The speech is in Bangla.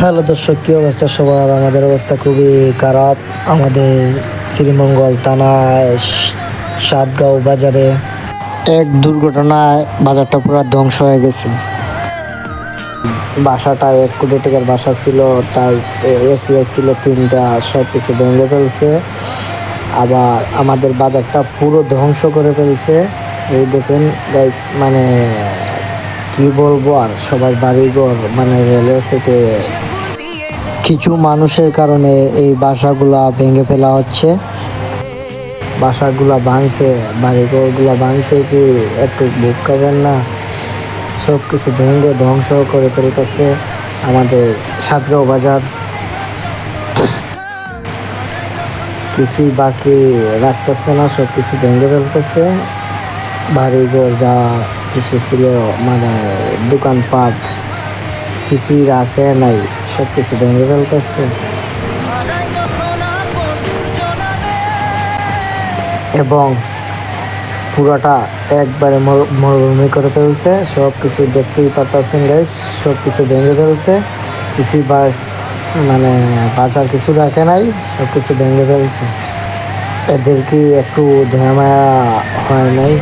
হ্যালো দর্শক, কী অবস্থা সবার? আমাদের অবস্থা খুবই খারাপ। আমাদের শ্রীমঙ্গল থানায় সাতগাঁও বাজারে এক দুর্ঘটনায় বাজারটা পুরো ধ্বংস হয়ে গেছে। বাসাটা 1 কোটি টাকার বাসা ছিল, টাইলস এসি ছিল 3টা, সব কিছু ভেঙে ফেলছে। আবার আমাদের বাজারটা পুরো ধ্বংস করে ফেলছে। এই দেখেন গাইস, মানে কি বলবো আর, সবার বাড়িঘর মানে রেলের সাইডে। কিছু মানুষের কারণে এই বাসাগুলা ভেঙে ফেলা হচ্ছে। বাসাগুলা ভাঙতে, বাড়িঘরগুলা ভাঙতে কি একটু বুক খাবেন না? সব কিছু ভেঙে ধ্বংস করে ফেলতেছে আমাদের সাতগাঁও বাজার। কিছুই বাকি রাখতেছে না, সব কিছু ভেঙে ফেলতেছে। বাড়িঘর যা কিছু ছিল, মানে দোকানপাট কিছুই রাখে নাই, সব কিছু ভেঙে ফেলতেছে। এবং পুরাটা একবারে মরুভূমি করে ফেলছে। সব কিছু দেখতেই পাচ্ছেন গাইস, সব কিছু ভেঙে ফেলছে। কিছুই মানে বাঁচার কিছু রাখে নাই, সব কিছু ভেঙে ফেলছে। এদের কি একটু দয়া মায়া হয় নাই?